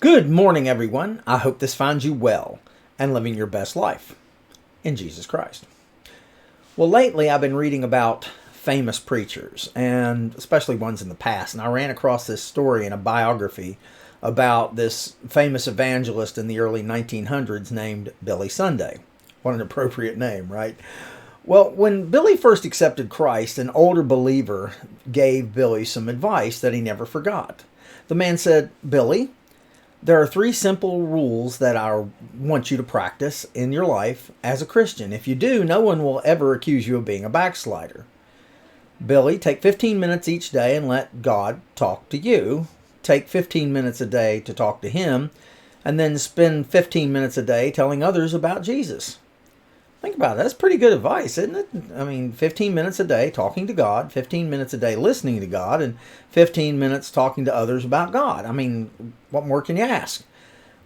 Good morning, everyone. I hope this finds you well and living your best life in Jesus Christ. Well, lately I've been reading about famous preachers, and especially ones in the past, and I ran across this story in a biography about this famous evangelist in the early 1900s named Billy Sunday. What an appropriate name, right? Well, when Billy first accepted Christ, an older believer gave Billy some advice that he never forgot. The man said, "Billy, there are 3 simple rules that I want you to practice in your life as a Christian. If you do, no one will ever accuse you of being a backslider. Billy, take 15 minutes each day and let God talk to you. Take 15 minutes a day to talk to Him, and then spend 15 minutes a day telling others about Jesus." Think about it. That's pretty good advice, isn't it? I mean, 15 minutes a day talking to God, 15 minutes a day listening to God, and 15 minutes talking to others about God. I mean, what more can you ask?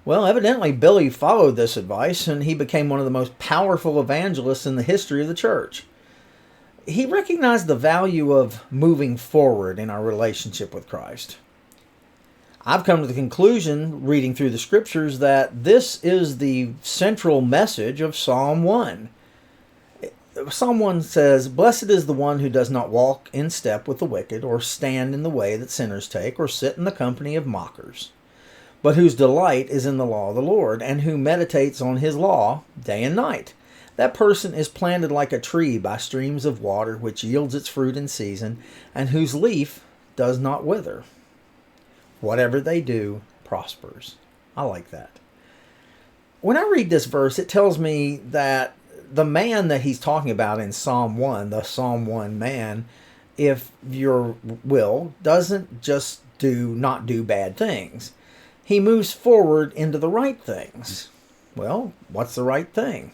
Well, evidently, Billy followed this advice, and he became one of the most powerful evangelists in the history of the church. He recognized the value of moving forward in our relationship with Christ. I've come to the conclusion, reading through the scriptures, that this is the central message of Psalm 1. Psalm 1 says, "Blessed is the one who does not walk in step with the wicked, or stand in the way that sinners take, or sit in the company of mockers, but whose delight is in the law of the Lord, and who meditates on his law day and night. That person is planted like a tree by streams of water, which yields its fruit in season, and whose leaf does not wither. Whatever they do prospers." I like that. When I read this verse, it tells me that the man that he's talking about in Psalm 1, the Psalm 1 man, if your will, doesn't just not do bad things. He moves forward into the right things. Well, what's the right thing?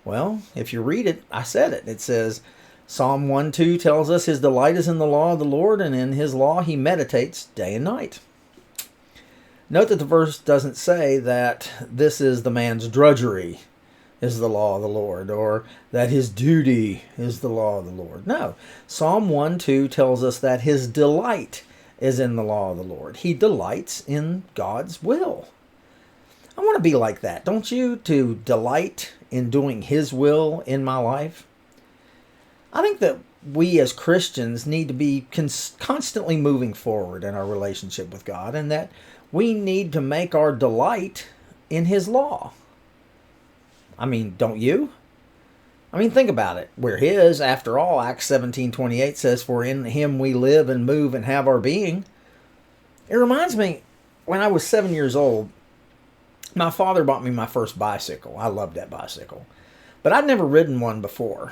Well, if you read it, I said it. It says, Psalm 1:2 tells us his delight is in the law of the Lord, and in his law he meditates day and night. Note that the verse doesn't say that this is the man's drudgery is the law of the Lord, or that his duty is the law of the Lord. No, Psalm 1:2 tells us that his delight is in the law of the Lord. He delights in God's will. I want to be like that, don't you? To delight in doing his will in my life. I think that we as Christians need to be constantly moving forward in our relationship with God, and that we need to make our delight in his law. I mean, don't you? I mean, think about it. We're his, after all. Acts 17:28 says, "For in him we live and move and have our being." It reminds me, when I was 7 years old, my father bought me my first bicycle. I loved that bicycle. But I'd never ridden one before.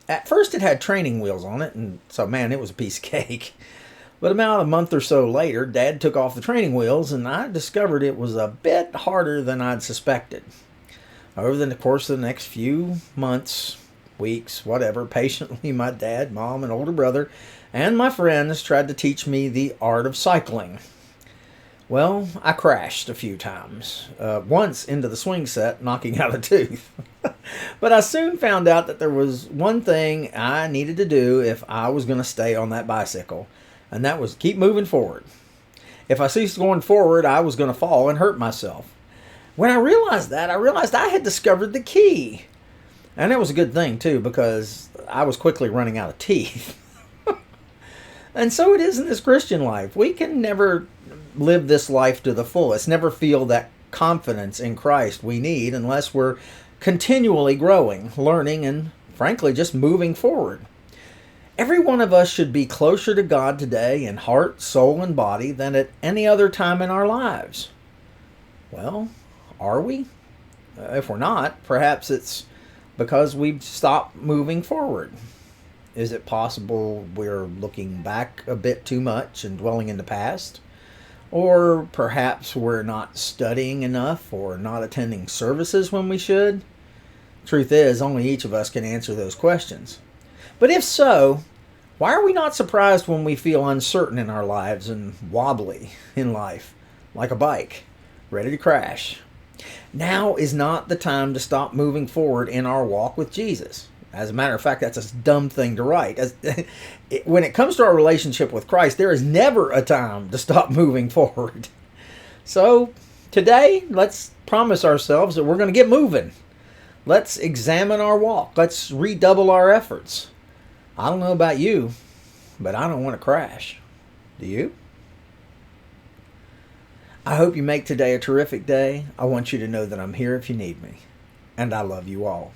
At first it had training wheels on it, and so, man, it was a piece of cake. But about a month or so later, Dad took off the training wheels, and I discovered it was a bit harder than I'd suspected. Over the course of the next few months, weeks, whatever, patiently my dad, mom, and older brother, and my friends tried to teach me the art of cycling. Well, I crashed a few times, once into the swing set, knocking out a tooth. But I soon found out that there was one thing I needed to do if I was going to stay on that bicycle, and that was keep moving forward. If I ceased going forward, I was going to fall and hurt myself. When I realized that, I realized I had discovered the key. And it was a good thing, too, because I was quickly running out of teeth. And so it is in this Christian life. We can never live this life to the fullest, never feel that confidence in Christ we need unless we're continually growing, learning, and frankly, just moving forward. Every one of us should be closer to God today in heart, soul, and body than at any other time in our lives. Well, are we? If we're not, perhaps it's because we've stopped moving forward. Is it possible we're looking back a bit too much and dwelling in the past? Or perhaps we're not studying enough or not attending services when we should? Truth is, only each of us can answer those questions. But if so, why are we not surprised when we feel uncertain in our lives and wobbly in life, like a bike, ready to crash? Now is not the time to stop moving forward in our walk with Jesus. As a matter of fact, that's a dumb thing to write. When it comes to our relationship with Christ, there is never a time to stop moving forward. So Today, let's promise ourselves that we're going to get moving. Let's examine our walk. Let's redouble our efforts. I don't know about you, but I don't want to crash. Do you? I hope you make today a terrific day. I want you to know that I'm here if you need me. And I love you all.